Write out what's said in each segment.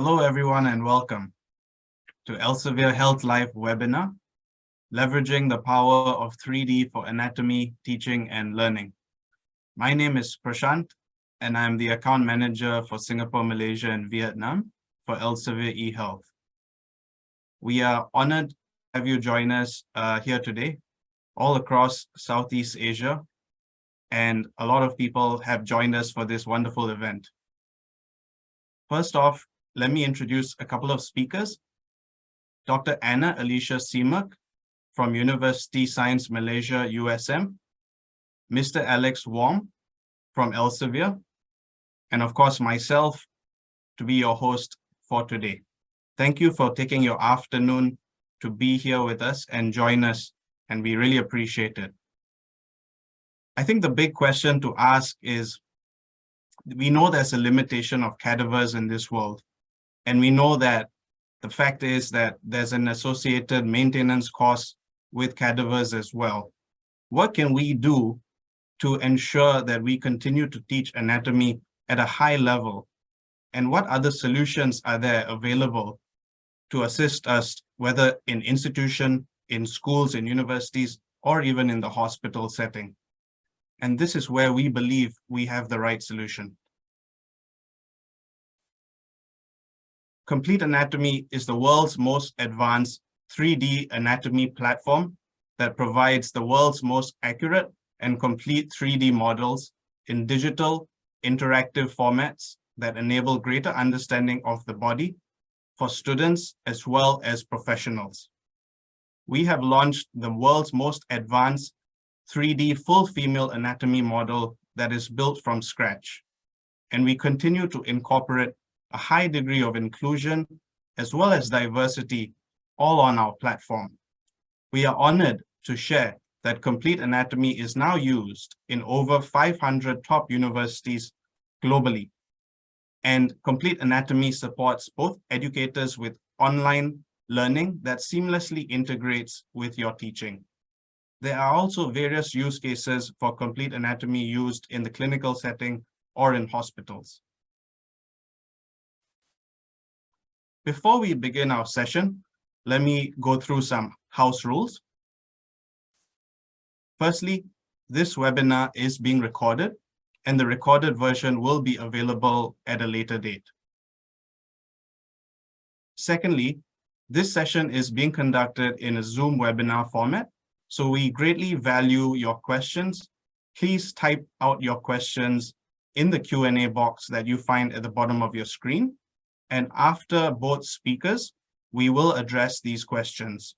Hello, everyone, and welcome to Elsevier Health Life webinar, Leveraging the Power of 3D for Anatomy, Teaching, and Learning. My name is Prashant, and I'm the account manager for Singapore, Malaysia, and Vietnam for Elsevier eHealth. We are honored to have you join us here today, all across Southeast Asia, and a lot of people have joined us for this wonderful event. First off, let me introduce a couple of speakers. Dr. Anna Alicia Simok from Universiti Sains Malaysia, USM, Mr. Alex Wong from Elsevier, and of course myself to be your host for today. Thank you for taking your afternoon to be here with us and join us, and we really appreciate it. I think the big question to ask is, we know there's a limitation of cadavers in this world, and we know that the fact is that there's an associated maintenance cost with cadavers as well. What can we do to ensure that we continue to teach anatomy at a high level? And what other solutions are there available to assist us, whether in institution, in schools, in universities, or even in the hospital setting? And this is where we believe we have the right solution. Complete Anatomy is the world's most advanced 3D anatomy platform that provides the world's most accurate and complete 3D models in digital, interactive formats that enable greater understanding of the body for students as well as professionals. We have launched the world's most advanced 3D full female anatomy model that is built from scratch. And we continue to incorporate a high degree of inclusion as well as diversity all on our platform. We are honored to share that Complete Anatomy is now used in over 500 top universities globally. And Complete Anatomy supports both educators with online learning that seamlessly integrates with your teaching. There are also various use cases for Complete Anatomy used in the clinical setting or in hospitals. Before we begin our session, let me go through some house rules. Firstly, this webinar is being recorded, and the recorded version will be available at a later date. Secondly, this session is being conducted in a Zoom webinar format, so we greatly value your questions. Please type out your questions in the Q&A box that you find at the bottom of your screen. And after both speakers, we will address these questions.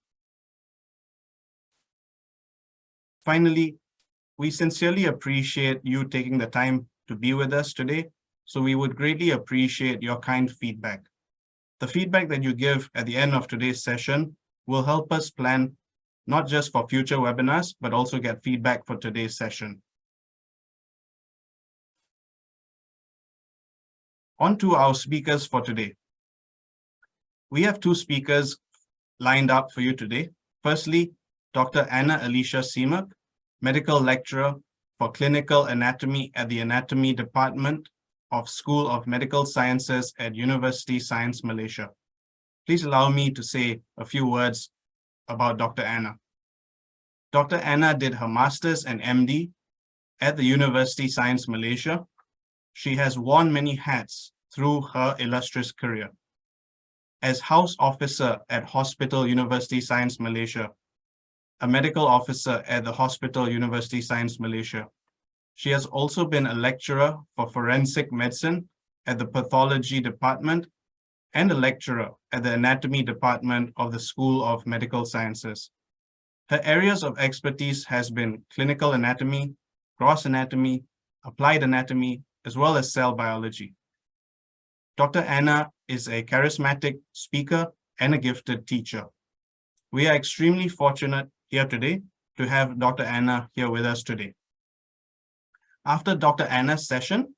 Finally, we sincerely appreciate you taking the time to be with us today, so we would greatly appreciate your kind feedback. The feedback that you give at the end of today's session will help us plan not just for future webinars, but also get feedback for today's session. On to our speakers for today. We have two speakers lined up for you today. Firstly, Dr. Anna Alicia Simok, medical lecturer for clinical anatomy at the Anatomy Department of School of Medical Sciences at Universiti Sains Malaysia. Please allow me to say a few words about Dr. Anna. Dr. Anna did her master's and MD at the Universiti Sains Malaysia. She has worn many hats through her illustrious career. As house officer at Hospital Universiti Sains Malaysia, a medical officer at the Hospital Universiti Sains Malaysia. She has also been a lecturer for forensic medicine at the pathology department and a lecturer at the anatomy department of the School of Medical Sciences. Her areas of expertise has been clinical anatomy, gross anatomy, applied anatomy, as well as cell biology. Dr. Anna is a charismatic speaker and a gifted teacher. We are extremely fortunate here today to have Dr. Anna here with us today. After Dr. Anna's session,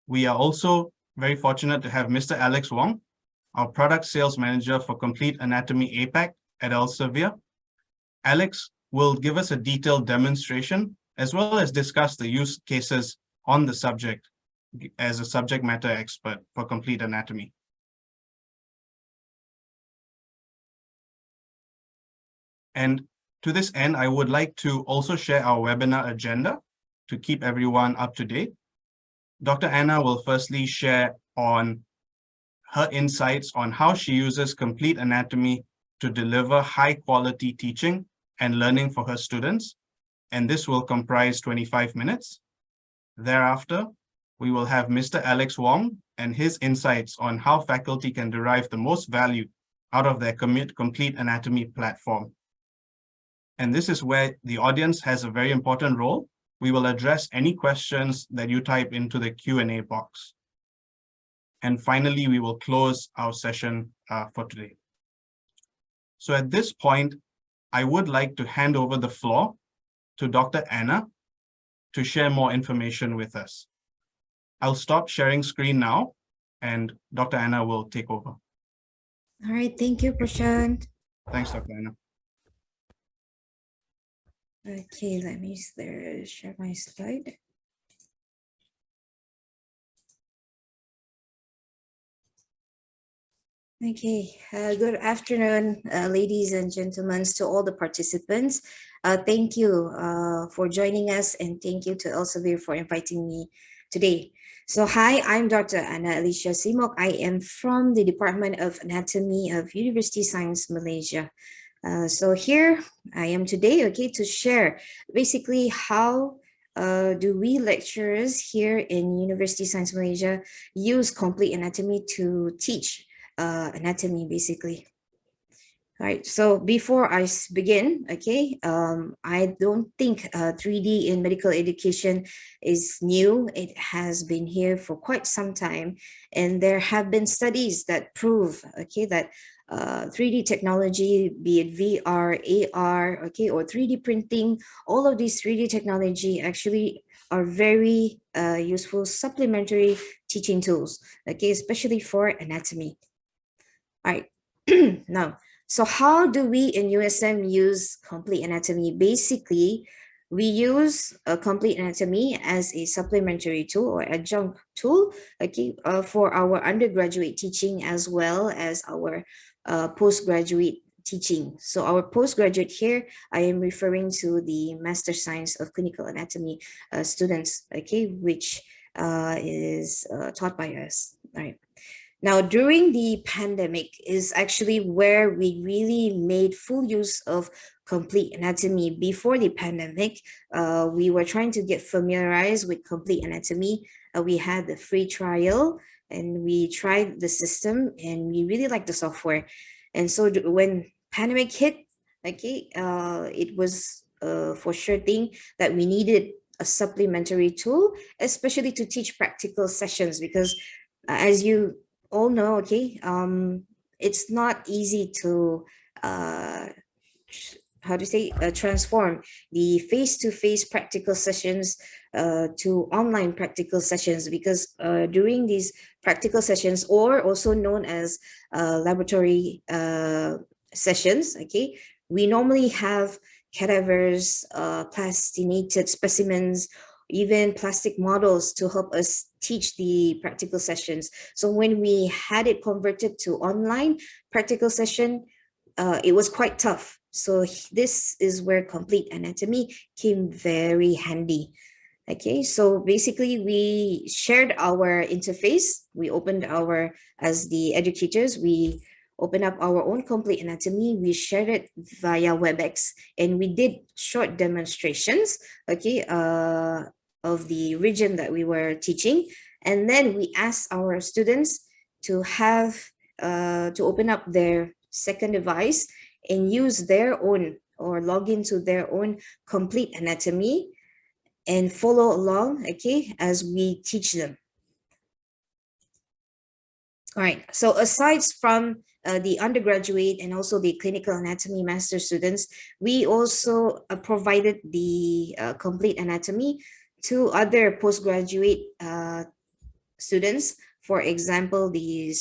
we are also very fortunate to have Mr. Alex Wong, our product sales manager for Complete Anatomy APAC at Elsevier. Alex will give us a detailed demonstration as well as discuss the use cases on the subject as a subject matter expert for Complete Anatomy. And to this end, I would like to also share our webinar agenda to keep everyone up to date. Dr. Anna will firstly share on her insights on how she uses complete anatomy to deliver high quality teaching and learning for her students. And this will comprise 25 minutes. Thereafter, we will have Mr. Alex Wong and his insights on how faculty can derive the most value out of their complete anatomy platform. And this is where the audience has a very important role. We will address any questions that you type into the Q&A box. And finally, we will close our session for today. So at this point, I would like to hand over the floor to Dr. Anna to share more information with us. I'll stop sharing screen now, and Dr. Anna will take over. All right, thank you, Prashant. Thanks, Dr. Anna. Okay, let me share my slide. Okay, good afternoon, ladies and gentlemen, to all the participants. Thank you for joining us, and thank you to Elsevier for inviting me today. So hi, I'm Dr. Anna Alicia Simok. I am from the Department of Anatomy of Universiti Sains Malaysia. So here I am today, okay, to share basically how do we lecturers here in Universiti Sains Malaysia use complete anatomy to teach anatomy basically. All right, so before I begin, okay, I don't think 3D in medical education is new. It has been here for quite some time, and there have been studies that prove, okay, that 3D technology, be it VR, AR, okay, or 3D printing, all of these 3D technology actually are very useful supplementary teaching tools, okay, especially for anatomy. All right, now, so how do we in USM use complete anatomy? Basically, we use a complete anatomy as a supplementary tool or adjunct tool, okay, for our undergraduate teaching as well as our postgraduate teaching. So our postgraduate here, I am referring to the Master Science of Clinical Anatomy students, okay, which is taught by us. All right. Now, during the pandemic is actually where we really made full use of complete anatomy. Before the pandemic, we were trying to get familiarized with complete anatomy. We had the free trial and we tried the system and we really liked the software. And so when pandemic hit, okay, it was for sure thing that we needed a supplementary tool, especially to teach practical sessions, because as you all know, okay, it's not easy to transform the face-to-face practical sessions to online practical sessions, because during these practical sessions, or also known as laboratory sessions, okay, we normally have cadavers, plastinated specimens, even plastic models to help us teach the practical sessions. So when we had it converted to online practical session, it was quite tough. So this is where complete anatomy came very handy. Okay, so basically we shared our interface. We opened as the educators, we opened up our own complete anatomy. We shared it via WebEx and we did short demonstrations, okay, of the region that we were teaching. And then we asked our students to have, to open up their second device and use their own or log into their own complete anatomy and follow along, okay, as we teach them. All right, so aside from the undergraduate and also the clinical anatomy master students, we also provided the complete anatomy to other postgraduate students. For example, the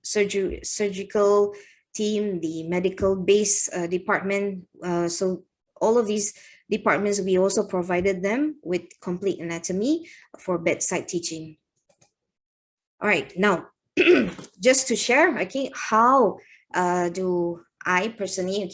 surgical team, the medical base department. So all of these departments, we also provided them with complete anatomy for bedside teaching. All right, now just to share, okay, how do I personally,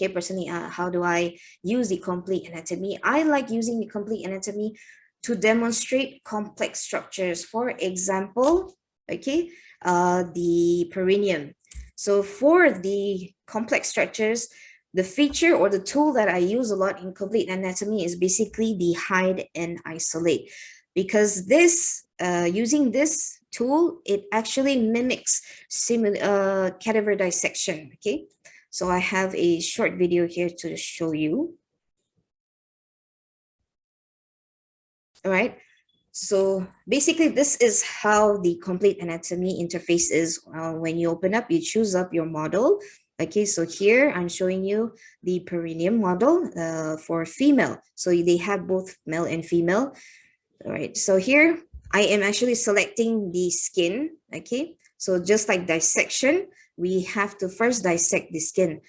how do I use the complete anatomy? I like using the complete anatomy to demonstrate complex structures. For example, the perineum. So for the complex structures, the feature or the tool that I use a lot in complete anatomy is basically the hide and isolate, because this using this tool, it actually mimics cadaver dissection. Okay, so I have a short video here to show you. All right, so basically this is how the complete anatomy interface is. When you open up, you choose up your model. Okay, so here I'm showing you the perineum model for female. So they have both male and female. All right, so here I am actually selecting the skin. Okay, so just like dissection, we have to first dissect the skin.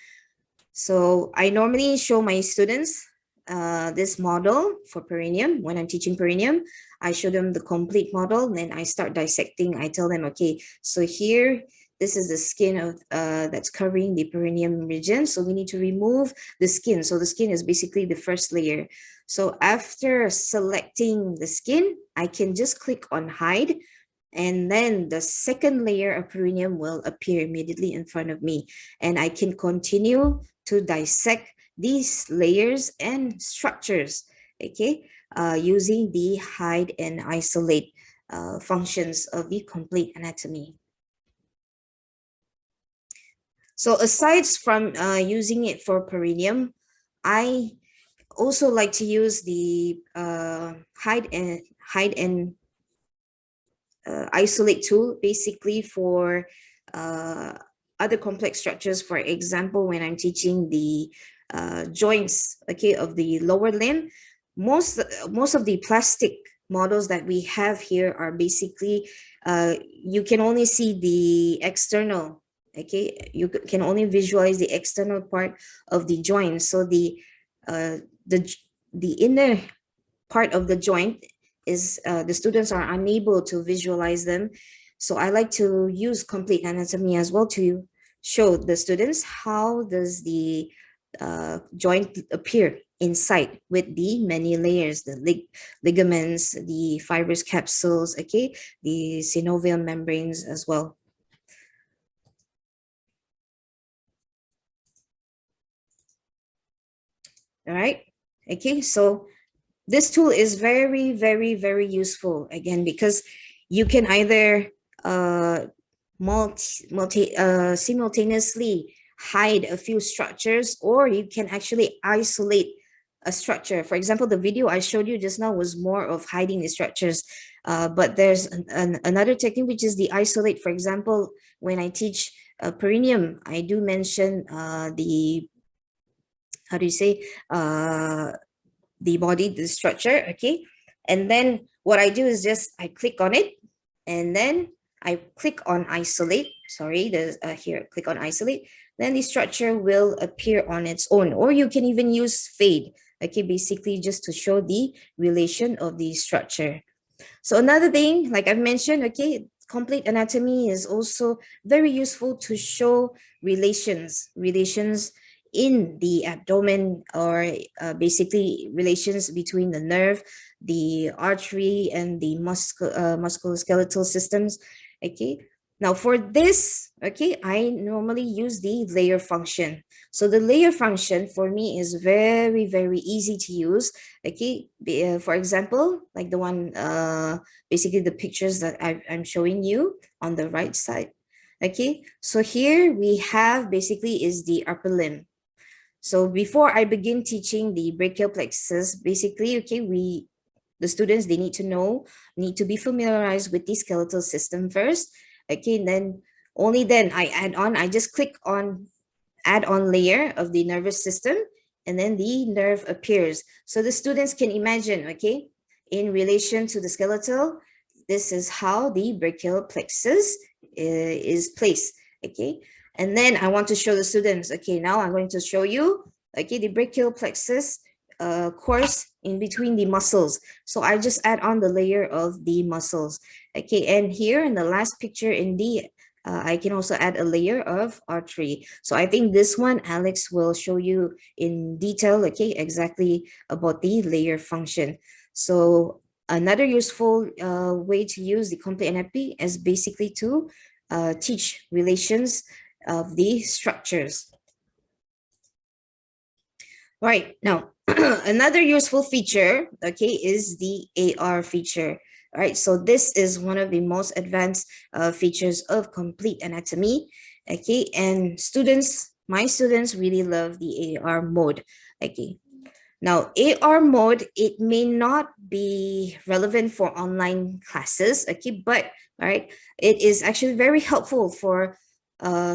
So I normally show my students this model for perineum. When I'm teaching perineum, I show them the complete model, then I start dissecting. I tell them, okay, so here, this is the skin of that's covering the perineum region. So we need to remove the skin. So the skin is basically the first layer. So after selecting the skin, I can just click on hide, and then the second layer of perineum will appear immediately in front of me. And I can continue to dissect these layers and structures, okay, using the hide and isolate functions of the complete anatomy. So aside from using it for perineum, I also like to use the hide and isolate tool basically for other complex structures. For example, when I'm teaching the joints, okay, of the lower limb, most of the plastic models that we have here are basically you can only see the external. Okay, you can only visualize the external part of the joint. So the inner part of the joint is the students are unable to visualize them. So I like to use complete anatomy as well to show the students how does the joint appear inside with the many layers, the ligaments, the fibrous capsules, okay, the synovial membranes as well. All right, okay, so this tool is very, very, very useful, again, because you can either simultaneously hide a few structures, or you can actually isolate a structure. For example, the video I showed you just now was more of hiding the structures, but there's another technique, which is the isolate. For example, when I teach perineum, I do mention the, how do you say, the body, the structure, okay? And then what I do is just I click on it, and then I click on isolate. Sorry, there's here, click on isolate. Then the structure will appear on its own, or you can even use fade, okay, basically just to show the relation of the structure. So another thing, like I've mentioned, okay, complete anatomy is also very useful to show relations in the abdomen, or basically relations between the nerve, the artery, and the musculoskeletal systems. Okay, now for this, okay, I normally use the layer function. So the layer function for me is very, very easy to use. Okay, for example, like the one, basically the pictures that I'm showing you on the right side. Okay, so here we have basically is the upper limb. So before I begin teaching the brachial plexus, basically, okay, the students, they need to be familiarized with the skeletal system first. Okay, and then only then I just click on add on layer of the nervous system, and then the nerve appears. So the students can imagine, okay, in relation to the skeletal, this is how the brachial plexus is placed, okay? And then I want to show the students, okay, now I'm going to show you, okay, the brachial plexus course in between the muscles. So I just add on the layer of the muscles, okay? And here in the last picture in the I can also add a layer of artery. So I think this one, Alex will show you in detail, okay, exactly about the layer function. So another useful way to use the complete anatomy is basically to teach relations of the structures. Right, now another useful feature, okay, is the AR feature. All right, so this is one of the most advanced features of complete anatomy, okay, and my students really love the AR mode, okay. Now, AR mode, it may not be relevant for online classes, okay, but all right, it is actually very helpful for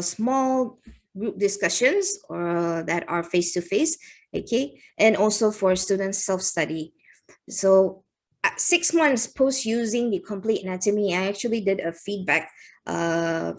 small group discussions or that are face-to-face, okay, and also for students self-study. So 6 months post using the complete anatomy, I actually did a feedback from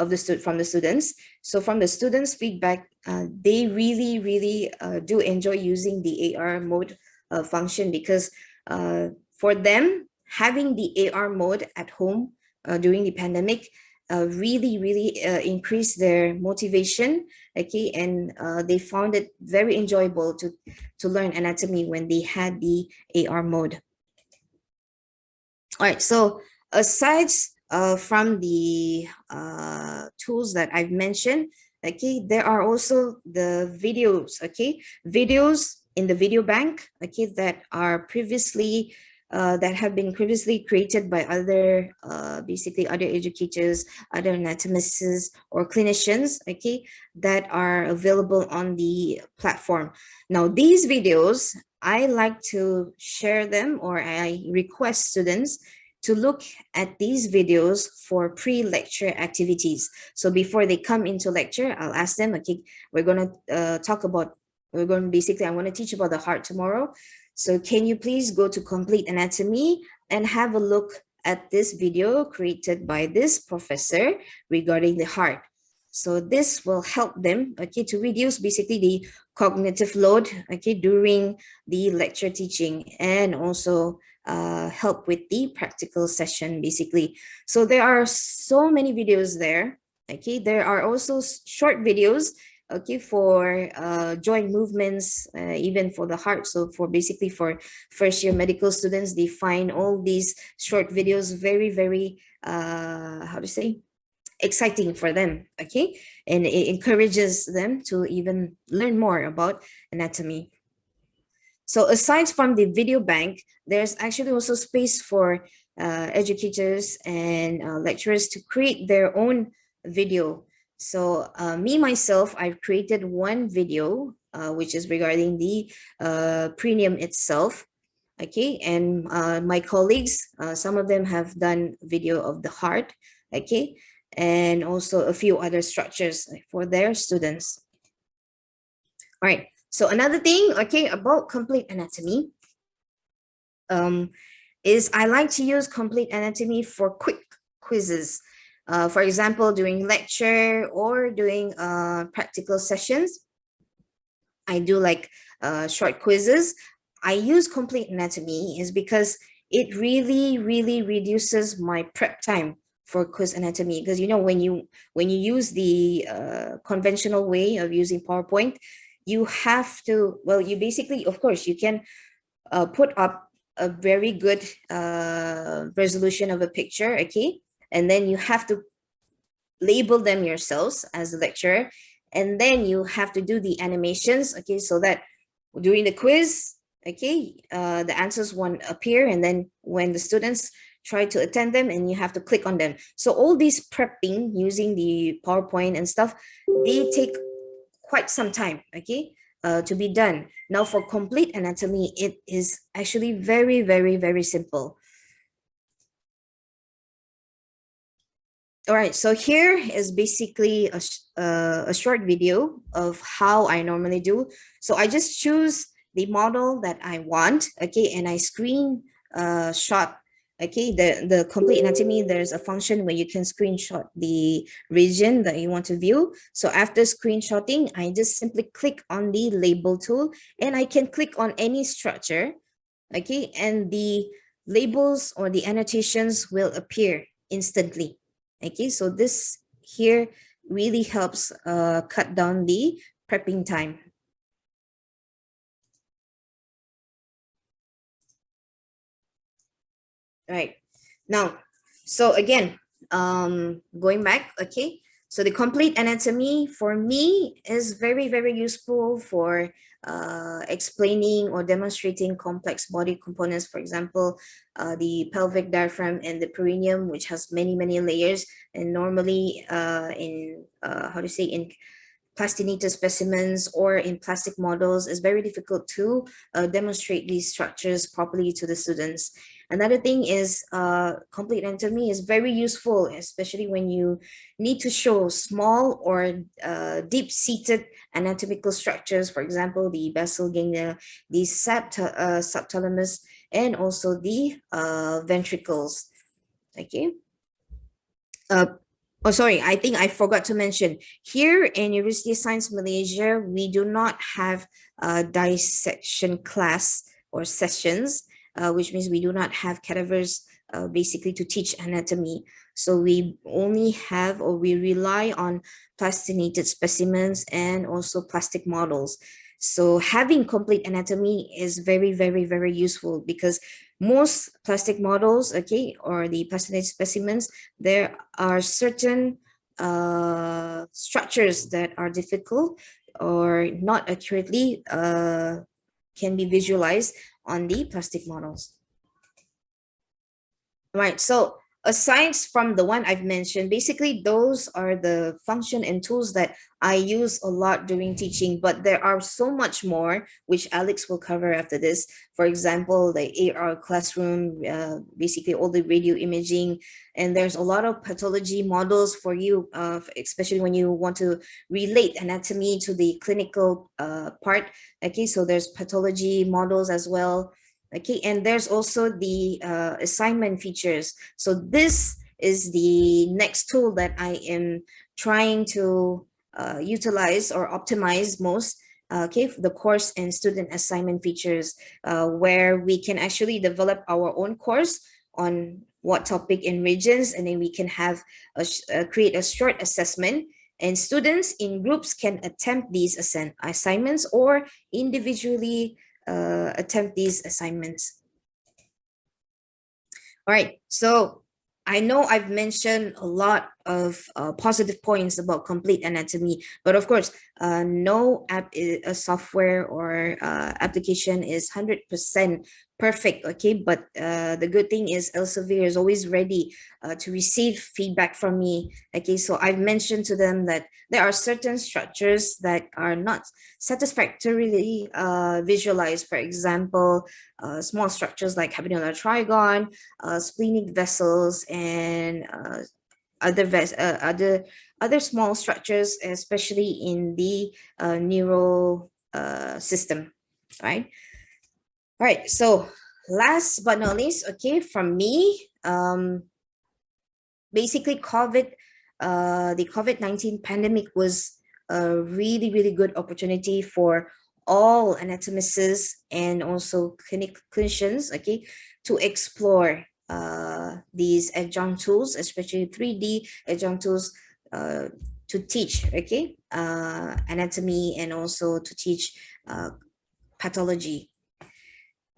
the students. So from the students' feedback, they really do enjoy using the AR mode function, because for them, having the AR mode at home during the pandemic really increased their motivation, okay, and they found it very enjoyable to learn anatomy when they had the AR mode. All right, so aside from the tools that I've mentioned, okay, there are also the videos, okay, videos in the video bank, okay, that are previously that have been previously created by other basically other educators, other anatomists or clinicians, okay, that are available on the platform. Now these videos, I like to share them, or I request students to look at these videos for pre-lecture activities. So before they come into lecture, I'll ask them, okay, we're going to basically, I'm going to teach about the heart tomorrow. So can you please go to Complete Anatomy and have a look at this video created by this professor regarding the heart. So this will help them, okay, to reduce basically the cognitive load, okay, during the lecture teaching, and also help with the practical session basically. So there are so many videos there, okay. There are also short videos, okay, for joint movements, even for the heart. So for basically for first year medical students, they find all these short videos very how to say, exciting for them, okay, and it encourages them to even learn more about anatomy. So aside from the video bank, there's actually also space for educators and lecturers to create their own video. So me myself, I've created one video which is regarding the perineum itself, okay, and my colleagues, some of them have done video of the heart, okay, and also a few other structures for their students. All right, so another thing, okay, about complete anatomy is I like to use complete anatomy for quick quizzes. For example, during lecture or during practical sessions, I do like short quizzes. I use complete anatomy is because it really reduces my prep time for quiz anatomy, because you know when you use the conventional way of using PowerPoint, you have to, well, you basically, of course, you can put up a very good resolution of a picture, okay, and then you have to label them yourselves as a lecturer, and then you have to do the animations, okay, so that during the quiz, okay, the answers won't appear, and then when the students try to attend them, and you have to click on them. So all these prepping using the PowerPoint and stuff, they take quite some time, okay, to be done. Now for complete anatomy, it is actually very simple. All right, so here is basically a short video of how I normally do. So I just choose the model that I want, okay, and I screen shot, okay, the complete anatomy. There's a function where you can screenshot the region that you want to view. So after screenshotting, I just simply click on the label tool, and I can click on any structure, okay, and the labels or the annotations will appear instantly. Okay, so this here really helps cut down the prepping time. Right. Now, so again, going back, okay. So the complete anatomy for me is very, very useful for explaining or demonstrating complex body components. For example, the pelvic diaphragm and the perineum, which has many, many layers. And normally in, how to say, in plastinated specimens or in plastic models, it's very difficult to demonstrate these structures properly to the students. Another thing is complete anatomy is very useful, especially when you need to show small or deep-seated anatomical structures, for example, the basal ganglia, the subthalamus, and also the ventricles. Okay. Oh, sorry, I think I forgot to mention, here in Universiti Sains Malaysia, we do not have a dissection class or sessions, which means we do not have cadavers basically to teach anatomy. So we only have, or we rely on plastinated specimens and also plastic models. So having complete anatomy is very, very, very useful because most plastic models, okay, or the plastinated specimens, there are certain structures that are difficult or not accurately can be visualized on the plastic models. Right, so aside from the one I've mentioned, basically those are the function and tools that I use a lot during teaching, but there are so much more, which Alex will cover after this. For example, the AR classroom, basically all the radio imaging, and there's a lot of pathology models for you, especially when you want to relate anatomy to the clinical part. Okay, so there's pathology models as well. Okay, and there's also the assignment features. So this is the next tool that I am trying to utilize or optimize most. Okay, the course and student assignment features, where we can actually develop our own course on what topic in regions, and then we can have create a short assessment, and students in groups can attempt these assignments or individually attempt these assignments. All right, so I know I've mentioned a lot of positive points about complete anatomy, but of course, no app, a software or application is 100% perfect, okay? But the good thing is Elsevier is always ready to receive feedback from me, okay? So I've mentioned to them that there are certain structures that are not satisfactorily visualized. For example, small structures like cabinular trigon, splenic vessels, and other small structures, especially in the neural system, right? All right, so last but not least, okay, from me, basically the COVID-19 pandemic was a really, really good opportunity for all anatomists and also clinicians, okay, to explore these adjunct tools, especially 3D adjunct tools, to teach, okay, anatomy and also to teach pathology.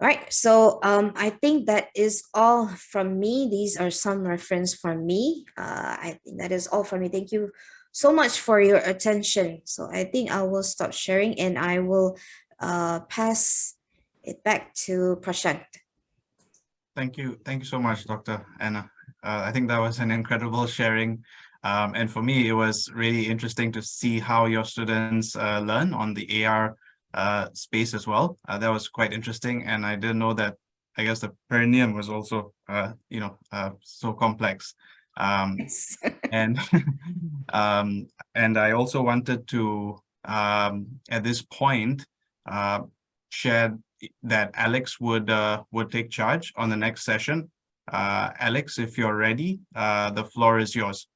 All right, so I think that is all from me. These are some reference from me. I think that is all from me. Thank you so much for your attention. So I think I will stop sharing and I will pass it back to Prashant. Thank you. Thank you so much, Dr. Anna. I think that was an incredible sharing. And for me, it was really interesting to see how your students learn on the AR space as well. That was quite interesting. And I didn't know that, I guess, the perineum was also, so complex. Yes. And and I also wanted to, at this point, share that Alex would take charge on the next session. Alex, if you're ready, the floor is yours.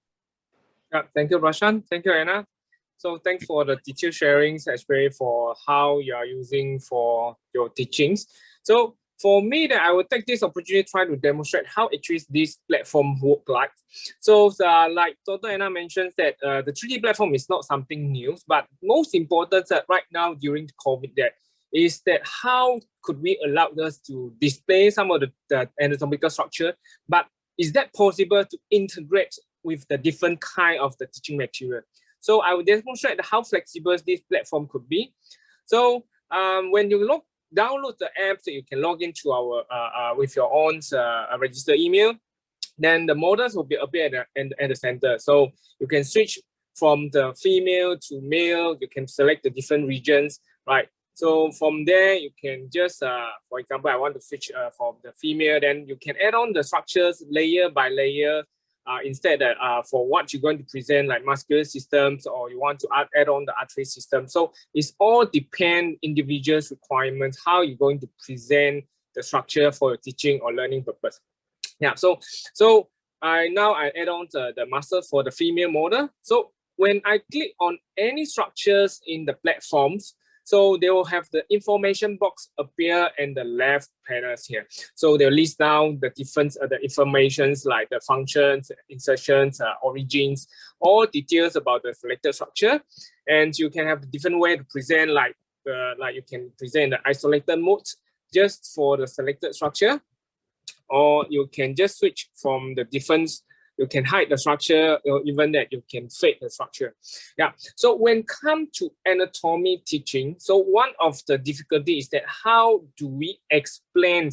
Yeah, thank you, Prashant. Thank you, Anna. So thanks for the teacher sharings, especially for how you are using for your teachings. So for me, that I will take this opportunity to try to demonstrate how actually this platform work like. So like Dr. Anna mentions that the 3D platform is not something new, but most important that right now during COVID that is that how could we allow us to display some of the anatomical structure, but is that possible to integrate with the different kind of the teaching material? So I will demonstrate how flexible this platform could be. So when you download the app, so you can log into our with your own registered email, then the models will be appear at the center. So you can switch from the female to male. You can select the different regions, right? So from there, you can just, for example, I want to switch from the female, then you can add on the structures layer by layer. Instead for what you're going to present, like muscular systems, or you want to add on the artery system. So it's all depend individual's requirements, how you're going to present the structure for your teaching or learning purpose. Yeah, so now I add on the muscle for the female model. So when I click on any structures in the platforms, so they will have the information box appear in the left panels here. So they'll list down the different the informations like the functions, insertions, origins, all details about the selected structure. And you can have different way to present, like you can present the isolated mode just for the selected structure, or you can just switch from the different. You can hide the structure, or even that you can fade the structure. Yeah. So when come to anatomy teaching, so one of the difficulty is that how do we explain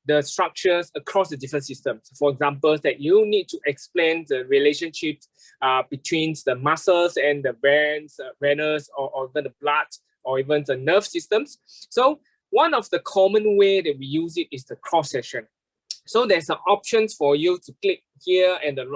the structures across the different systems? For example, that you need to explain the relationship between the muscles and the veins, venous, or even the blood, or even the nerve systems. So one of the common way that we use it is the cross section. So there's an options for you to click here, and the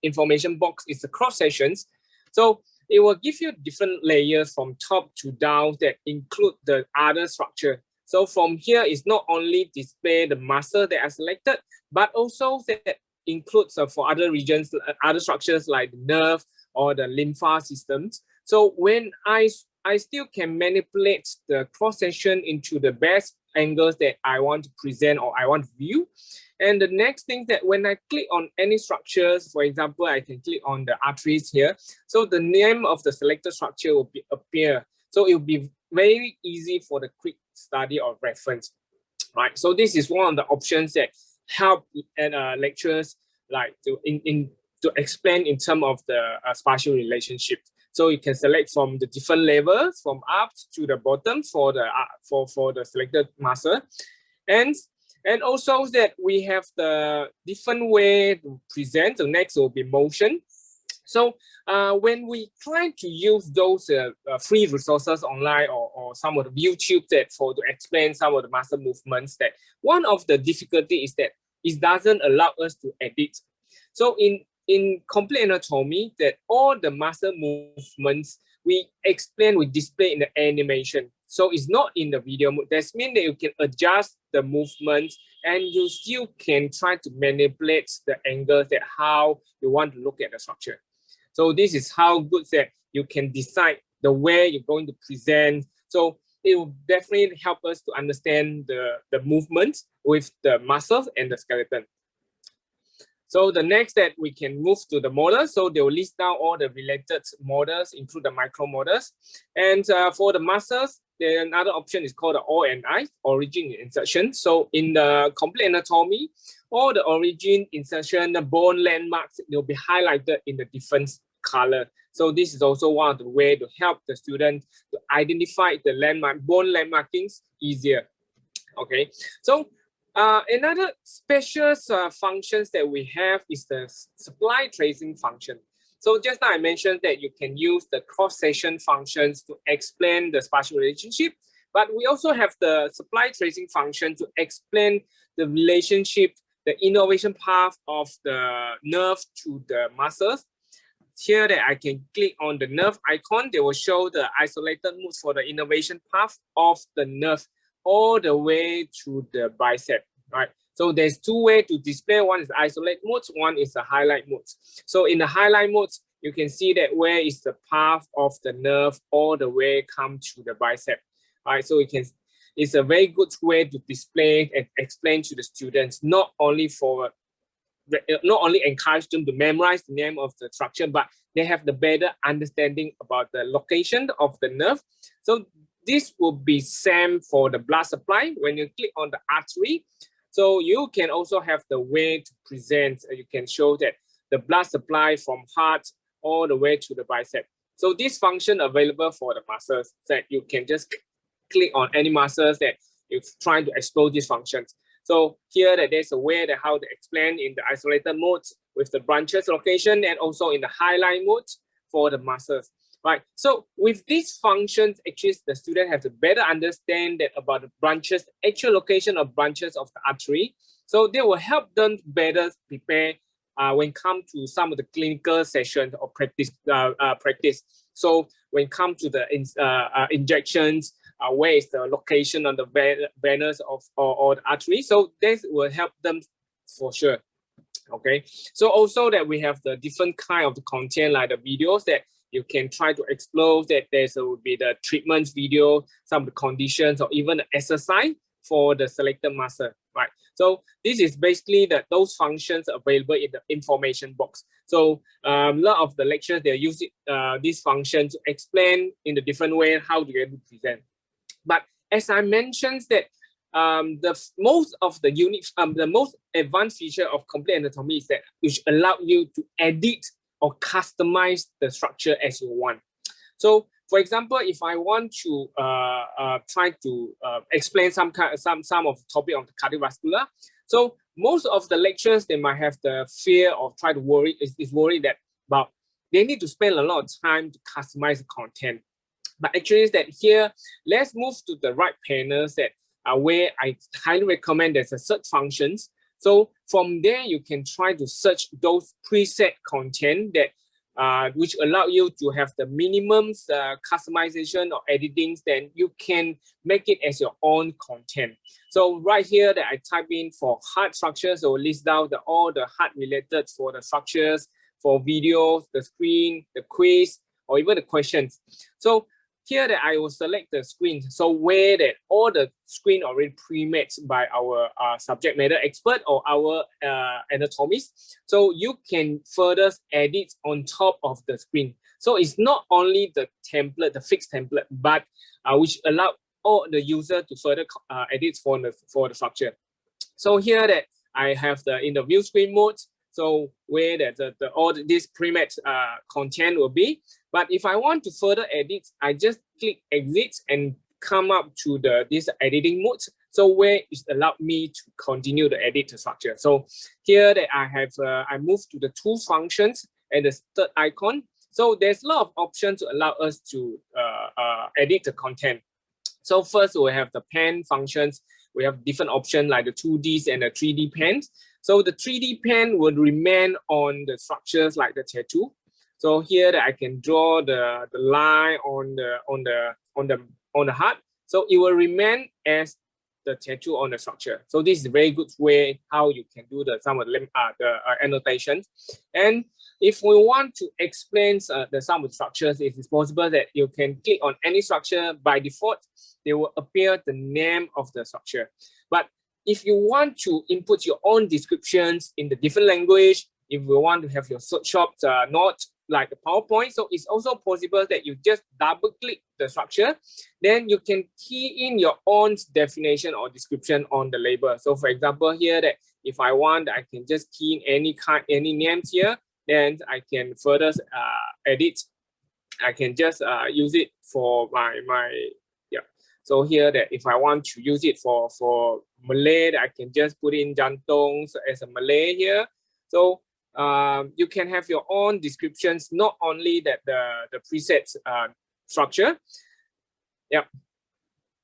information box is the cross sections. So it will give you different layers from top to down that include the other structure. So from here, it's not only display the muscle that are selected, but also that includes for other regions, other structures like the nerve or the lymph systems. So when I still can manipulate the cross section into the best angles that I want to present or I want to view. And the next thing that when I click on any structures, for example, I can click on the arteries here. So the name of the selected structure will appear. So it will be very easy for the quick study or reference, right? So this is one of the options that help lecturers like to explain in terms of the spatial relationship. So you can select from the different levels, from up to the bottom for the selected muscle, and also that we have the different way to present. The next will be motion. So when we try to use those free resources online or some of the YouTube that to explain some of the muscle movements, that one of the difficulty is that it doesn't allow us to edit. So in complete anatomy, that all the muscle movements we display in the animation. So it's not in the video mode. That means that you can adjust the movement and you still can try to manipulate the angles that how you want to look at the structure. So this is how good that you can decide the way you're going to present. So it will definitely help us to understand the movement with the muscles and the skeleton. So the next that we can move to the models. So they will list down all the related models, include the micro models. And for the muscles, another option is called the ONI, origin insertion. So in the complete anatomy, all the origin insertion, the bone landmarks, will be highlighted in the different color. So this is also one of the way to help the student to identify the bone landmarkings easier. Okay, so another special functions that we have is the supply tracing function. So just now I mentioned that you can use the cross-section functions to explain the spatial relationship, but we also have the supply tracing function to explain the relationship, the innervation path of the nerve to the muscles. Here that I can click on the nerve icon, they will show the isolated modes for the innervation path of the nerve all the way to the bicep, right? So there's two ways to display. One is isolate mode, one is the highlight mode. So in the highlight mode, you can see that where is the path of the nerve all the way come to the bicep, right? So is a very good way to display and explain to the students, not only encourage them to memorize the name of the structure, but they have the better understanding about the location of the nerve. So this will be same for the blood supply. When you click on the artery, so you can also have the way to present. You can show that the blood supply from heart all the way to the bicep. So this function available for the muscles that you can just click on any muscles that you're trying to explore these functions. So here that there's a way that how to explain in the isolated modes with the branches location and also in the highlight mode for the muscles, right? So with these functions, actually the student have to better understand that about the branches, actual location of branches of the artery. So they will help them to better prepare when come to some of the clinical sessions or practice. So when come to the injections, where is the location on the venous of or the artery? So this will help them for sure. Okay. So also that we have the different kind of the content like the videos that you can try to explore. That there's will be the treatment video, some of the conditions, or even the exercise for the selected muscle, right? So this is basically those functions available in the information box. So a lot of the lectures they use this function to explain in a different way how to present. But as I mentioned that the most advanced feature of complete anatomy is that which allow you to edit or customize the structure as you want. So for example, if I want to try to explain some of the topic of the cardiovascular, so most of the lectures they might have the fear of try to worry is worried that about they need to spend a lot of time to customize the content. But actually is that here, let's move to the right panels that where I highly recommend there's a search functions. So from there, you can try to search those preset content that which allow you to have the minimum customization or editings, then you can make it as your own content. So right here that I type in for heart structures, so list down all the heart related for the structures, for videos, the screen, the quiz, or even the questions. So here that I will select the screen. So where that all the screen already pre-made by our subject matter expert or our anatomist. So you can further edit on top of the screen. So it's not only the template, the fixed template, but which allow all the user to further edit for the structure. So here that I have in the view screen mode. So where that all this pre-made content will be. But if I want to further edit, I just click exit and come up to this editing mode. So where it allowed me to continue the edit structure. So here that I have I moved to the tool functions and the third icon. So there's a lot of options to allow us to edit the content. So first we have the pen functions. We have different options like the 2Ds and the 3D pens. So the 3D pen would remain on the structures like the tattoo. So here that I can draw the line on the heart. So it will remain as the tattoo on the structure. So this is a very good way how you can do some of the annotations. And if we want to explain some of the structures, it is possible that you can click on any structure. By default, they will appear the name of the structure. But if you want to input your own descriptions in the different language, if you want to have your short note like the PowerPoint, so it's also possible that you just double click the structure, then you can key in your own definition or description on the label. So for example, here that if I want, I can just key in any names here, then I can further edit. I can just use it for yeah. So here that if I want to use it for Malay, I can just put in Jantung as a Malay here. So you can have your own descriptions, not only that the preset structure. Yeah.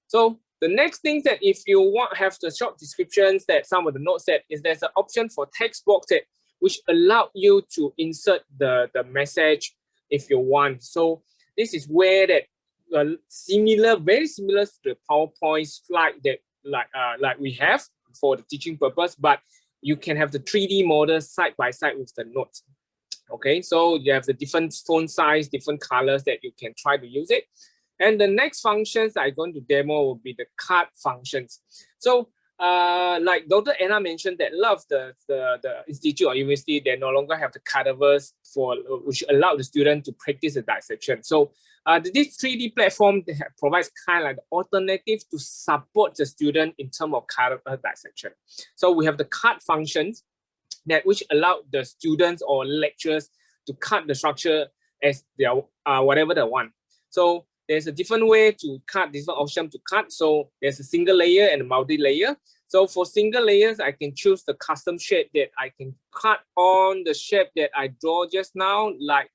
So the next thing that if you want have the short descriptions that some of the notes that is there's an option for text box that which allow you to insert the message if you want. So this is where that very similar to the PowerPoint slide that like we have for the teaching purpose, but you can have the 3D model side by side with the notes. Okay, so you have the different font size, different colors that you can try to use it. And the next functions I'm going to demo will be the card functions. So like Dr. Anna mentioned, that a lot of the institute or university, they no longer have the cadavers which allow the student to practice the dissection. So this 3D platform provides kind of like the alternative to support the student in terms of cadaver dissection. So we have the card functions which allow the students or lecturers to cut the structure as their whatever they want. So there's a different way to cut, different option to cut. So there's a single layer and a multi-layer. So for single layers, I can choose the custom shape that I can cut on the shape that I draw just now, like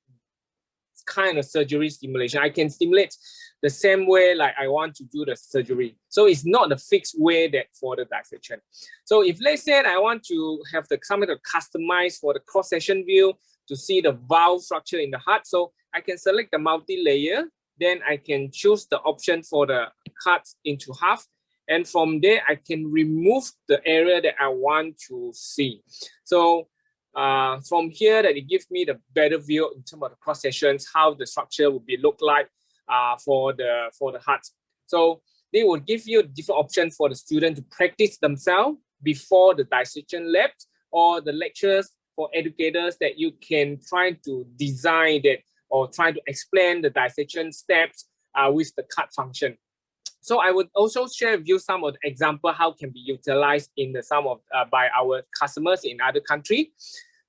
kind of surgery stimulation. I can stimulate the same way like I want to do the surgery. So it's not the fixed way that for the dissection. So if let's say I want to have something to customize for the cross-section view to see the valve structure in the heart, so I can select the multi-layer. Then I can choose the option for the cut into half. And from there, I can remove the area that I want to see. So from here, that it gives me the better view in terms of the cross sections, how the structure would be look like for the heart. So they will give you different options for the student to practice themselves before the dissection lab, or the lectures for educators that you can try to design that or try to explain the dissection steps with the cut function. So I would also share with you some of the example how can be utilized in the by our customers in other countries.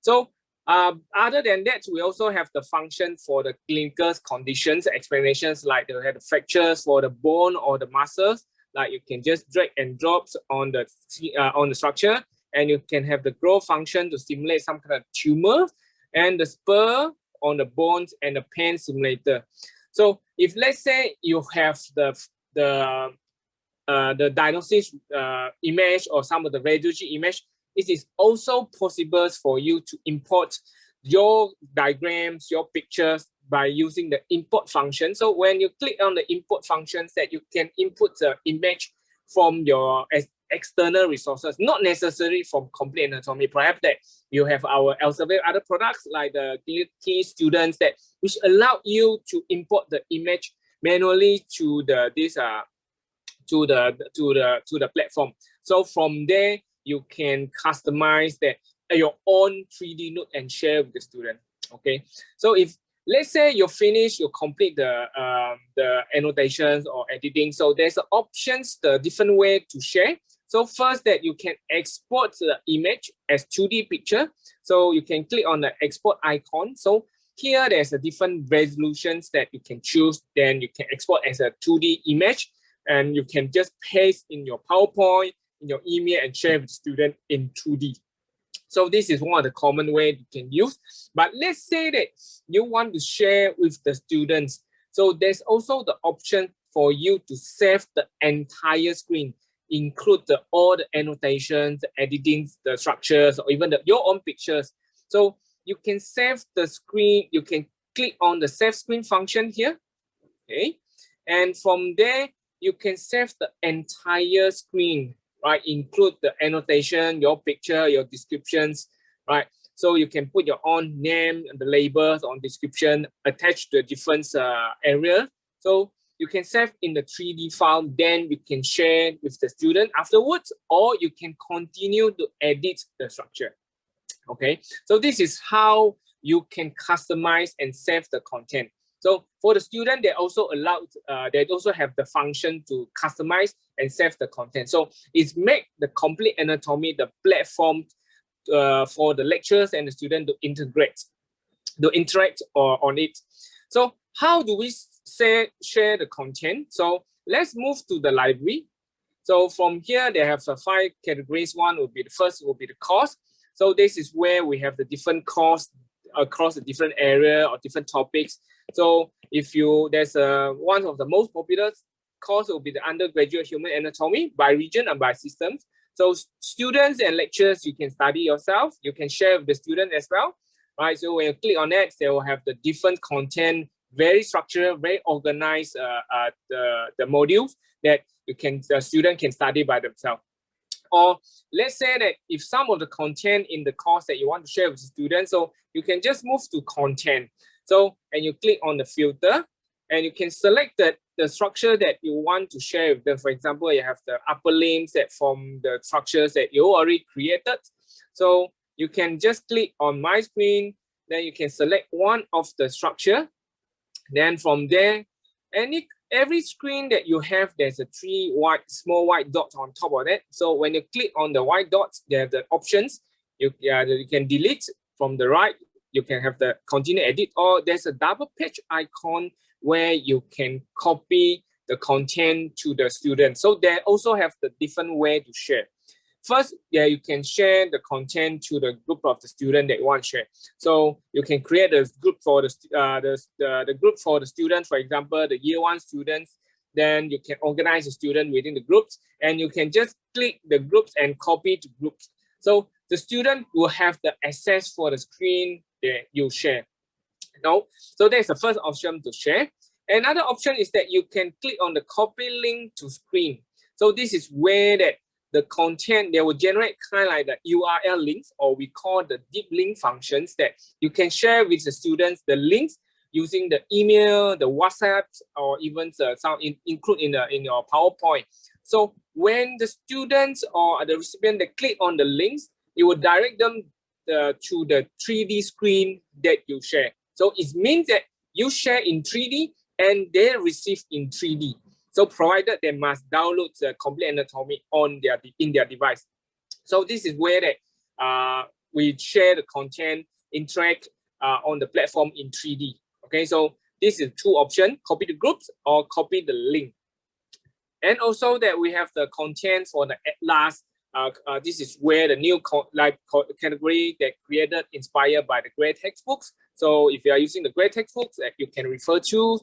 So other than that, we also have the function for the clinical conditions explanations, like they have the fractures for the bone or the muscles. Like you can just drag and drop on the structure, and you can have the growth function to stimulate some kind of tumor, and the spur on the bones and the pain simulator. So if let's say you have the diagnosis image or some of the radiology image, it is also possible for you to import your diagrams, your pictures by using the import function. So when you click on the import functions, that you can input the image from your external resources, not necessarily from complete anatomy. Perhaps that you have our Elsevier other products like the key students which allow you to import the image manually to the platform. So from there you can customize your own 3D note and share with the student. Okay, so if let's say you finish, you complete the annotations or editing, so there's options, the different way to share. So first, that you can export the image as 2D picture. So you can click on the export icon. So here there's a different resolutions that you can choose. Then you can export as a 2D image, and you can just paste in your PowerPoint, in your email, and share with the student in 2D. So this is one of the common ways you can use. But let's say that you want to share with the students. So there's also the option for you to save the entire screen, include all the annotations, the editing, the structures, or even your own pictures. So you can save the screen. You can click on the save screen function here. Okay, and from there you can save the entire screen, right? Include the annotation, your picture, your descriptions, right? So you can put your own name and the labels on description attached to a different area. So you can save in the 3D file, then we can share with the student afterwards, or you can continue to edit the structure. Okay, so this is how you can customize and save the content. So for the student, they also they also have the function to customize and save the content. So it's make the complete anatomy the platform for the lecturers and the student to interact on it. So how do we share the content? So let's move to the library. So from here, they have 5 categories. One will be the first will be the course. So this is where we have the different course across the different area or different topics. So if there's one of the most popular course will be the undergraduate human anatomy by region and by systems. So students and lecturers, you can study yourself. You can share with the student as well, right? So when you click on that, they will have the different content, very structured, very organized the modules that the student can study by themselves. Or let's say that if some of the content in the course that you want to share with the students, so you can just move to content. So, and you click on the filter, and you can select that the structure that you want to share with them. For example, you have the upper links that from the structures that you already created. So you can just click on my screen, then you can select one of the structure. Then from there, every screen that you have, there's a small white dots on top of it. So when you click on the white dots, there are the options. You can delete from the right. You can have the continue edit, or there's a double page icon where you can copy the content to the student. So they also have the different way to share. First, you can share the content to the group of the student that you want to share. So you can create a group for the group for the students, for example, the year 1 students. Then you can organize the student within the groups, and you can just click the groups and copy to groups. So the student will have the access for the screen that you share. So that's the first option to share. Another option is that you can click on the copy link to screen. So this is where that the content, they will generate kind of like the URL links, or we call the deep link functions, that you can share with the students the links using the email, the WhatsApp, or even some include in your PowerPoint. So when the students or the recipient, they click on the links, it will direct them to the 3D screen that you share. So it means that you share in 3D and they receive in 3D. So provided they must download the complete anatomy in their device. So this is where that we share the content, interact on the platform in 3D. Okay, so this is 2 options: copy the groups or copy the link. And also that we have the content for the Atlas. This is where the new category that created, inspired by the great textbooks. So if you are using the great textbooks that you can refer to,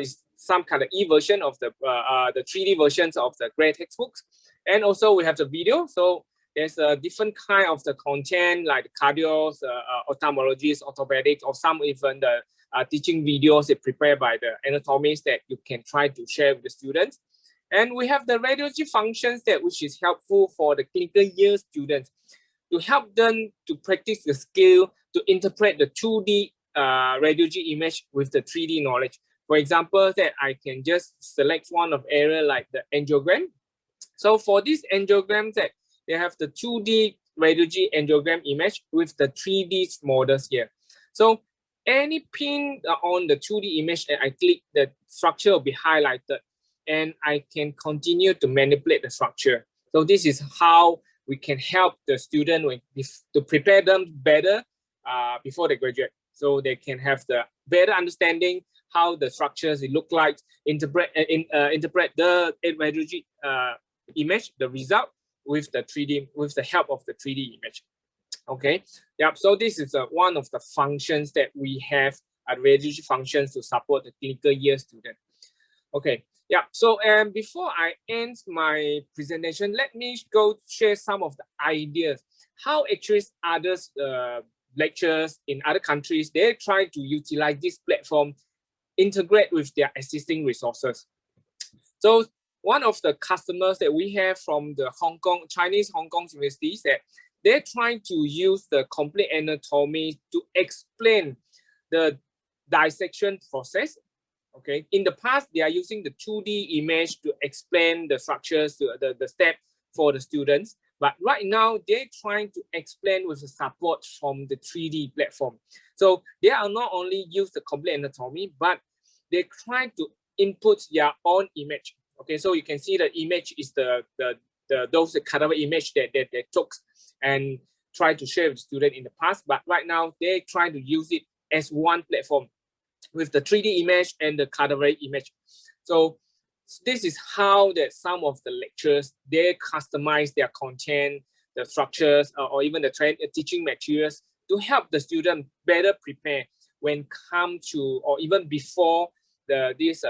is some kind of e-version of the 3D versions of the great textbooks. And also we have the video. So there's a different kind of the content, like the cardios, ophthalmologists, orthopedics, or some even the teaching videos that prepared by the anatomists that you can try to share with the students. And we have the radiology functions which is helpful for the clinical year students to help them to practice the skill to interpret the 2D radiology image with the 3D knowledge. For example, that I can just select one of area like the angiogram. So for this angiogram, that they have the 2D radiology angiogram image with the 3D models here. So any pin on the 2D image that I click, the structure will be highlighted, and I can continue to manipulate the structure. So this is how we can help the student to prepare them better before they graduate. So they can have the better understanding how the structures look like, interpret the radiology image, the result with the 3D, with the help of the 3D image. Okay, yeah. So this is one of the functions that we have at radiology functions to support the clinical year student. Okay, yeah. So before I end my presentation, let me go share some of the ideas how actually others lecturers in other countries, they try to utilize this platform, integrate with their existing resources. So one of the customers that we have from the Chinese Hong Kong universities, that they're trying to use the complete anatomy to explain the dissection process. Okay, in the past, they are using the 2D image to explain the structures, the step for the students. But right now, they're trying to explain with the support from the 3D platform. So they are not only use the complete anatomy, but they try to input their own image. Okay, so you can see the image is those cadaver image that they took and try to share with the student in the past. But right now, they try to use it as one platform with the 3D image and the cadaver image. So this is how that some of the lectures, they customize their content, the structures, or even the teaching materials to help the student better prepare when come to, or even before this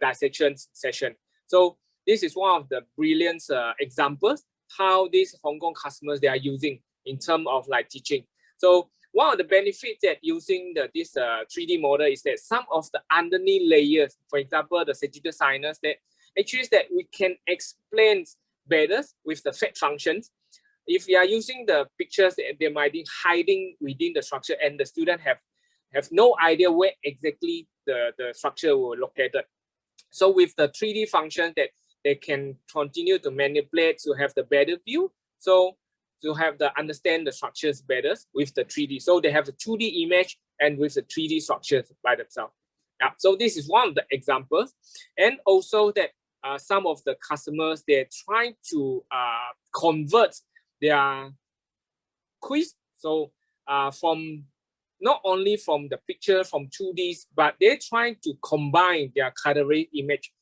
dissection session. So this is one of the brilliant examples how these Hong Kong customers, they are using in terms of like teaching. So one of the benefits that using this 3D model is that some of the underneath layers, for example, the sagittal sinus, that actually that we can explain better with the fact functions. If we are using the pictures, they might be hiding within the structure, and the student have no idea where exactly the structure will located. So with the 3D function that they can continue to manipulate to have the better view. So to have the understand the structures better with the 3D. So they have the 2D image and with the 3D structures by themselves. Yeah, so this is one of the examples. And also that some of the customers, they're trying to convert their quiz. So from not only from the picture from 2Ds, but they're trying to combine their category image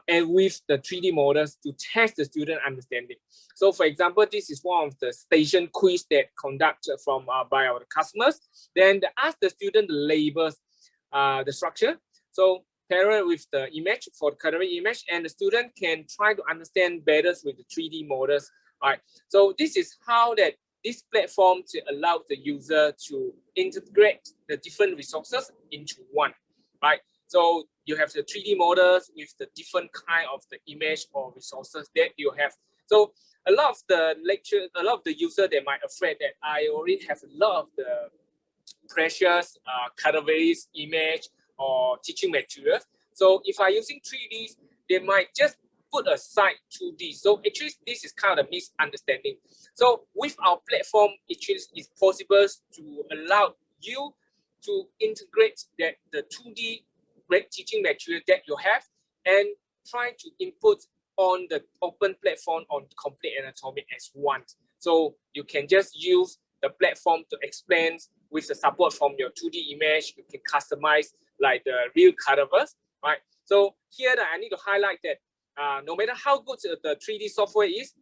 and with the 3D models to test the student understanding. So for example, this is one of the station quiz that conducted from by our customers. Then they ask the student the labels, the structure. So pair with the image for the category image, and the student can try to understand better with the 3D models. Right. So this is how that this platform to allow the user to integrate the different resources into one, right? So you have the 3D models with the different kind of the image or resources that you have. So a lot of the user, they might afraid that I already have a lot of the precious categories, image or teaching materials. So if I'm using 3Ds, they might just put aside 2D. So actually, this is kind of a misunderstanding. So with our platform, it's possible to allow you to integrate that the 2D teaching material that you have and try to input on the open platform on complete anatomy as one. So you can just use the platform to explain with the support from your 2D image. You can customize like the real cadavers, right? So here I need to highlight that no matter how good the 3D software is,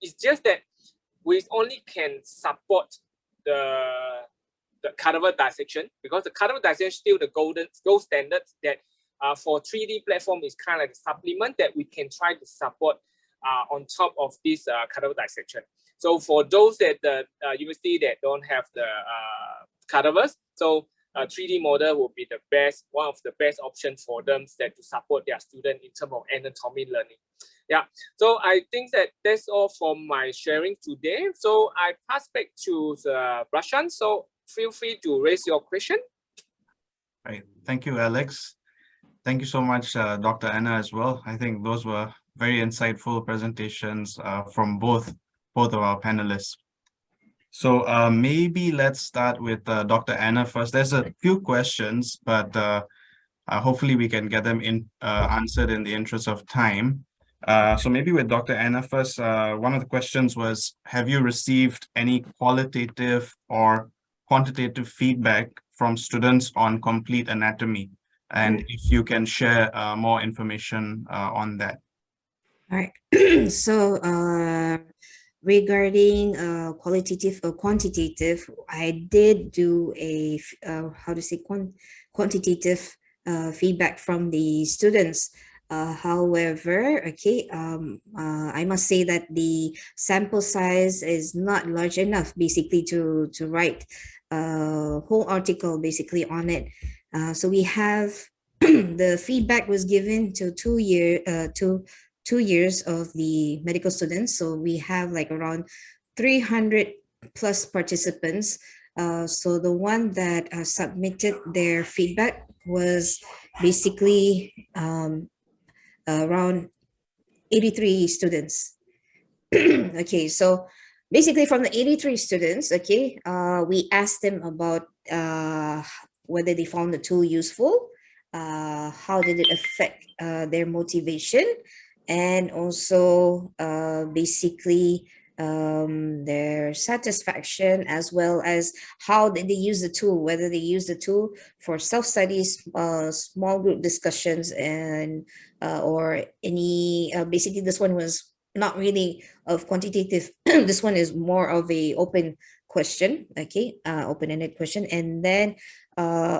it's just that we only can support the cadaver dissection, because the cadaver dissection is still the gold standard that for 3D platform is kind of like a supplement that we can try to support on top of this cadaver dissection. So for those that the university that don't have the cadavers, so 3D model will be the best, one of the best options for them that to support their student in terms of anatomy learning. Yeah, so I think that that's all from my sharing today. So I pass back to Prashant. So feel free to raise your question. Right. Thank you, Alex. Thank you so much, Dr. Anna, as well. I think those were very insightful presentations from both of our panelists. So maybe let's start with Dr. Anna first. There's a few questions, but hopefully we can get them answered in the interest of time. So maybe with Dr. Anna first, one of the questions was, have you received any qualitative or quantitative feedback from students on complete anatomy? And if you can share more information on that. All right. So regarding qualitative or quantitative, I did do a quantitative feedback from the students. However, okay, I must say that the sample size is not large enough basically to write a whole article basically on it. So we have the feedback was given to 2 years of the medical students. So we have like around 300 plus participants. So the one that submitted their feedback was basically around 83 students. Okay, so basically from the 83 students, okay, we asked them about whether they found the tool useful, how did it affect their motivation, and also basically their satisfaction, as well as how did they use the tool, whether they use the tool for self-studies, small group discussions, and or any basically this one was not really of quantitative. This one is more of a open question, okay, open-ended question. And then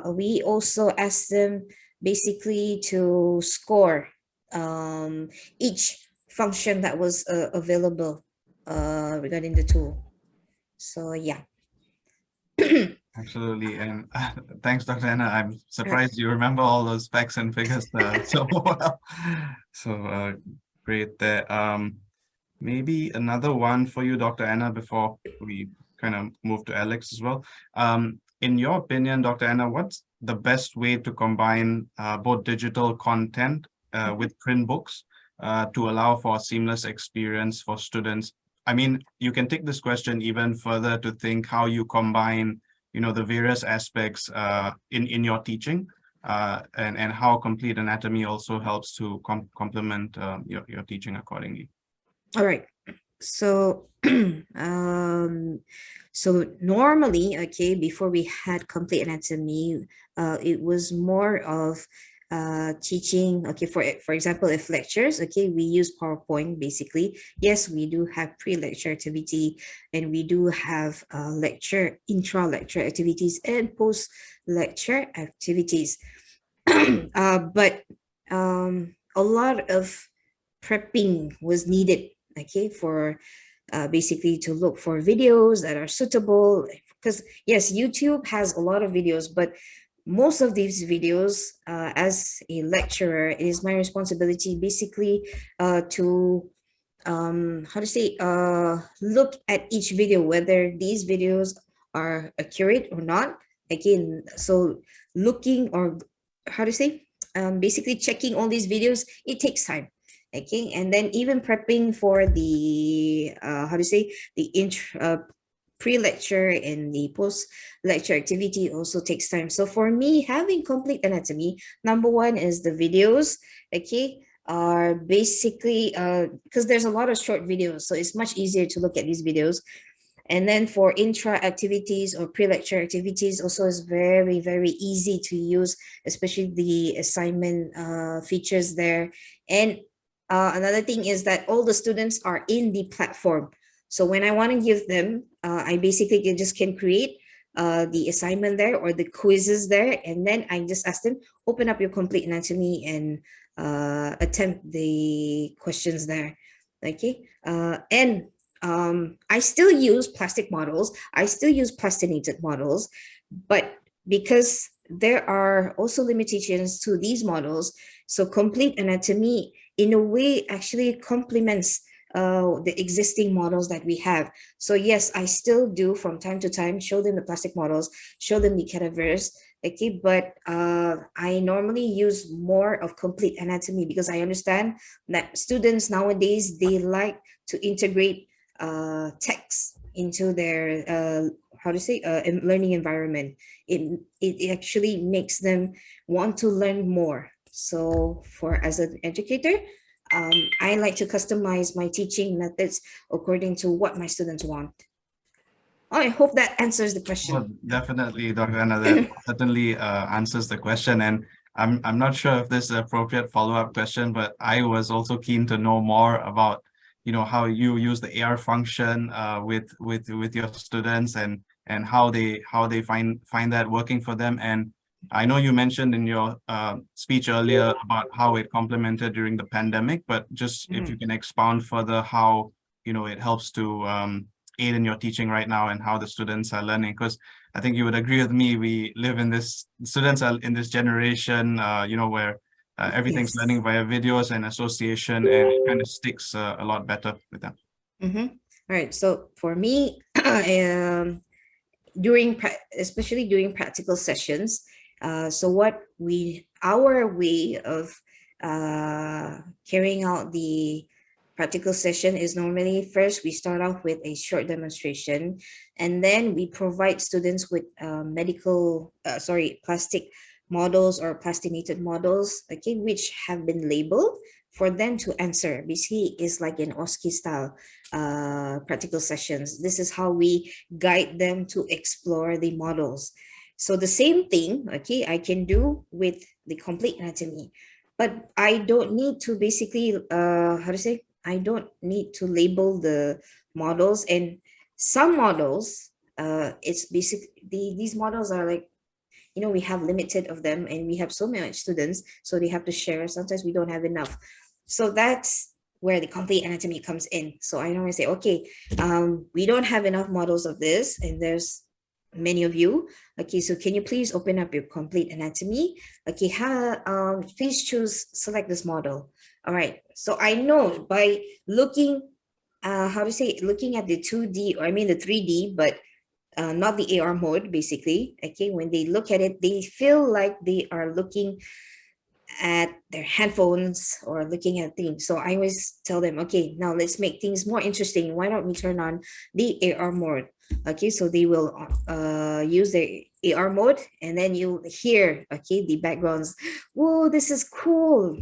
we also asked them basically to score each function that was available regarding the tool. So yeah. Absolutely. And thanks, Dr. Anna. I'm surprised you remember all those facts and figures so well. So great there. Maybe another one for you, Dr. Anna, before we kind of move to Alex as well. In your opinion, Dr. Anna, what's the best way to combine both digital content with print books to allow for a seamless experience for students. I mean, you can take this question even further to think how you combine, the various aspects in your teaching, and how complete anatomy also helps to complement your teaching accordingly. All right. So, so normally, okay, before we had complete anatomy, it was more of teaching. Okay, for example, if lectures, okay, we use PowerPoint basically. Yes, we do have pre-lecture activity, and we do have intra-lecture activities and post-lecture activities. But a lot of prepping was needed, okay, for basically to look for videos that are suitable, because yes, YouTube has a lot of videos, but most of these videos, as a lecturer, it is my responsibility basically to look at each video, whether these videos are accurate or not. Again, so looking, or basically checking all these videos, it takes time. Okay, and then even prepping for the pre-lecture and the post-lecture activity also takes time. So for me, having complete anatomy, number one is the videos, okay, are basically because there's a lot of short videos, so it's much easier to look at these videos. And then for intra activities or pre-lecture activities also is very, very easy to use, especially the assignment features there. And another thing is that all the students are in the platform. So when I want to give them, I basically just can create the assignment there or the quizzes there. And then I just ask them, open up your complete anatomy and attempt the questions there. Okay. And I still use plastic models. I still use plastinated models, but because there are also limitations to these models, so complete anatomy in a way actually complements the existing models that we have. So yes, I still do from time to time show them the plastic models, show them the cadavers, okay, but I normally use more of complete anatomy because I understand that students nowadays, they like to integrate text into their learning environment. It actually makes them want to learn more. So as an educator, I like to customize my teaching methods according to what my students want. I hope that answers the question. Well, definitely, Dr. Anna, that certainly answers the question. And I'm not sure if this is an appropriate follow-up question, but I was also keen to know more about how you use the AR function with your students and how they find that working for them. And I know you mentioned in your speech earlier about how it complemented during the pandemic, but just if you can expound further how it helps to aid in your teaching right now and how the students are learning, because I think you would agree with me, students are in this generation where everything's learning via videos and association, and it kind of sticks a lot better with them. All right, so for me, especially during practical sessions, so our way of carrying out the practical session is normally first we start off with a short demonstration, and then we provide students with plastic models or plastinated models, okay, which have been labeled for them to answer. Basically, is like an OSCE style practical sessions. This is how we guide them to explore the models. So the same thing, okay, I can do with the complete anatomy, but I don't need to basically, I don't need to label the models. And some models, it's basically, these models are like, we have limited of them and we have so many students, so they have to share. Sometimes we don't have enough. So that's where the complete anatomy comes in. So I normally say, okay, we don't have enough models of this, and there's many of you. Okay, so can you please open up your complete anatomy? Okay, please select this model. All right, so I know by looking, looking at the 2D, or I mean the 3D, but not the AR mode, basically. Okay, when they look at it, they feel like they are looking at their headphones or looking at things. So I always tell them, okay, now let's make things more interesting. Why don't we turn on the AR mode? Okay, so they will use the AR mode, and then you hear, okay, the backgrounds. Whoa, this is cool.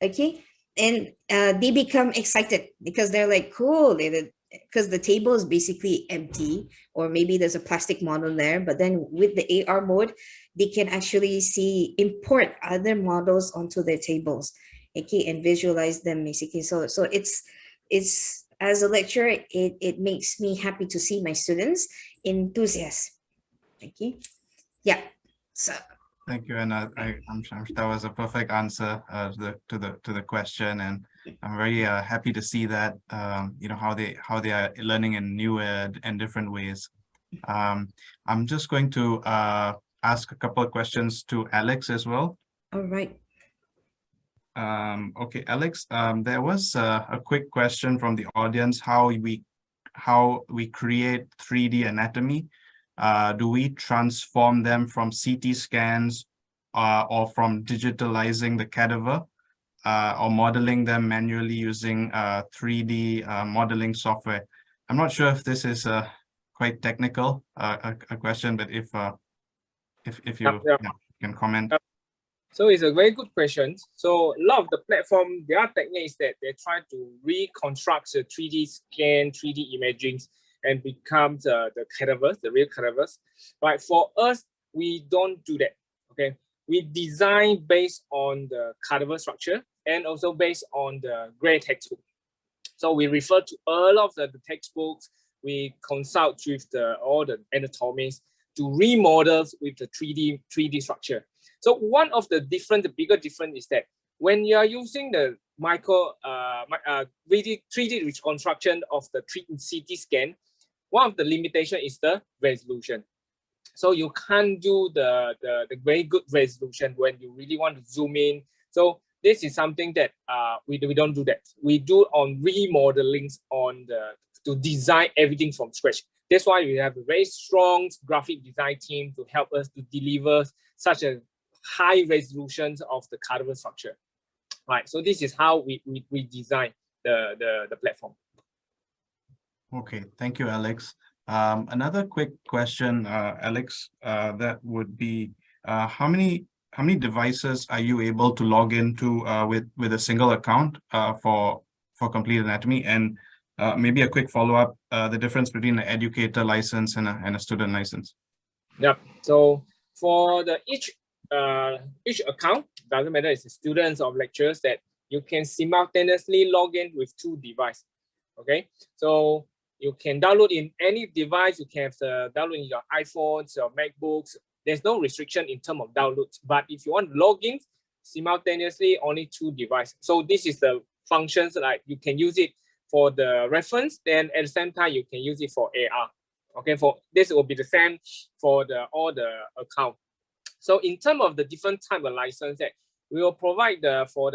Okay, and they become excited because they're like, cool, because the table is basically empty, or maybe there's a plastic model there, but then with the AR mode, they can actually import other models onto their tables, okay, and visualize them basically. So it's as a lecturer, it makes me happy to see my students enthusiastic. Okay, yeah. So Thank you, and I'm sure that was a perfect answer to the question, and I'm very happy to see that how they are learning in new and different ways. I'm just going to ask a couple of questions to Alex as well. all right. Okay, Alex, there was a quick question from the audience, how we create 3D anatomy. Do we transform them from CT scans or from digitalizing the cadaver or modeling them manually using 3D modeling software? I'm not sure if this is quite technical, a question, but if you can comment. So it's a very good question. So a lot of the platform, their technique is that they try to reconstruct the 3D scan, 3D imaging, and becomes the cadavers, the real cadavers. But for us, we don't do that. Okay, we design based on the cadaver structure and also based on the gray textbook. So we refer to all of the textbooks. We consult with all the anatomies to remodel with the 3D structure. So one of the bigger difference is that when you are using the 3D reconstruction of the CT scan, one of the limitation is the resolution. So you can't do the very good resolution when you really want to zoom in. So this is something that we don't do that. We do on remodelings to design everything from scratch. That's why we have a very strong graphic design team to help us to deliver such a high resolutions of the cadaver structure. Right. So this is how we design the platform. Okay, thank you, Alex. Another quick question, Alex, that would be how many devices are you able to log into with a single account for complete anatomy? And maybe a quick follow-up, the difference between an educator license and a student license. Yeah. So for each account, doesn't matter it's students or lecturers, that you can simultaneously log in with 2 devices. Okay, so you can download in any device. You can have download in your iPhones, your MacBooks. There's no restriction in terms of downloads. But if you want to log in simultaneously, only 2 devices. So this is the functions, like you can use it for the reference. Then at the same time, you can use it for AR. Okay, for this will be the same for all the account. So in terms of the different type of license that we will provide for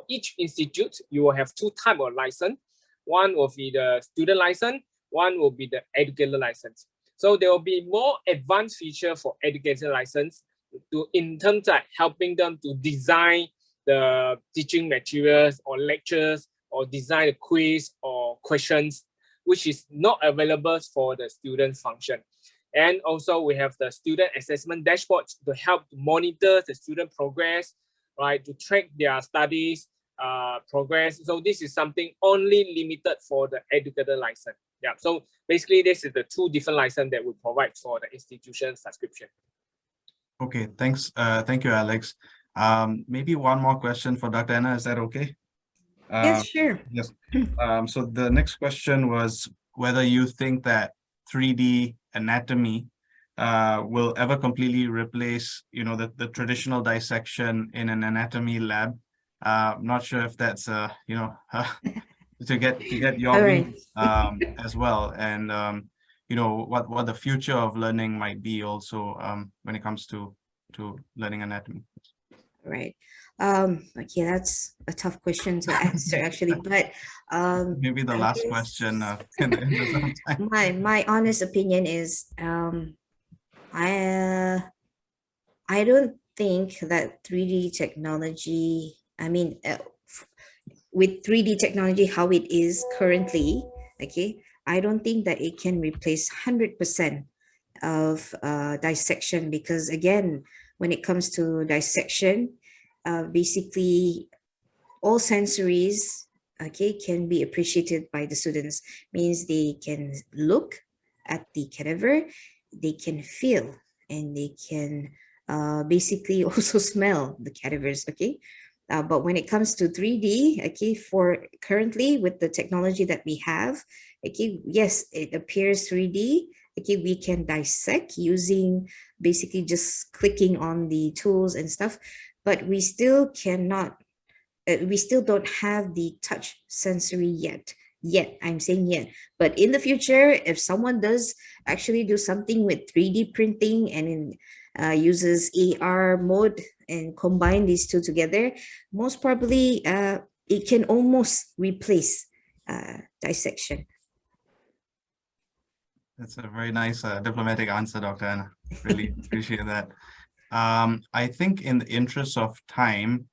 each institute, you will have 2 types of license. One will be the student license, one will be the educator license. So there will be more advanced feature for educator license in terms of helping them to design the teaching materials or lectures or design a quiz or questions, which is not available for the student function. And also we have the student assessment dashboards to help to monitor the student progress, right, to track their studies progress. So this is something only limited for the educator license. Yeah, so basically this is the 2 different license that we provide for the institution subscription. Okay, thanks. Thank you, Alex. Maybe one more question for Dr. Anna, is that okay? Yes, sure. Yes. So the next question was whether you think that 3D anatomy will ever completely replace, the traditional dissection in an anatomy lab. I'm not sure if that's to get your views as well, and what the future of learning might be also when it comes to learning anatomy. Right. Okay, that's a tough question to answer actually, but Maybe the I last guess question in the interest of time. my honest opinion is I I don't think that 3D technology, I mean, with 3D technology, how it is currently, okay, I don't think that it can replace 100% of dissection, because again, when it comes to dissection, basically all sensories, okay, can be appreciated by the students. Means they can look at the cadaver, they can feel, and they can basically also smell the cadavers, okay. But when it comes to 3D, okay, for currently with the technology that we have, okay, yes, it appears 3D. Okay, we can dissect using basically just clicking on the tools and stuff, but we still cannot, we still don't have the touch sensory yet. I'm saying yet, but in the future, if someone does actually do something with 3D printing and in uses AR mode and combine these two together, most probably it can almost replace dissection. That's a very nice diplomatic answer, Dr. Anna. Really appreciate that. I think in the interest of time,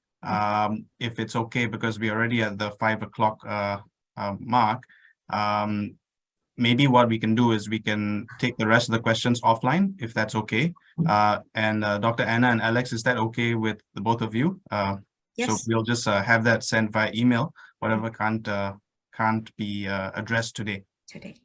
if it's okay, because we're already at the 5 o'clock mark, maybe what we can do is we can take the rest of the questions offline, if that's okay. And Dr. Anna and Alex, is that okay with the both of you? So Yes. we'll just have that sent via email, whatever can't be addressed today. Today.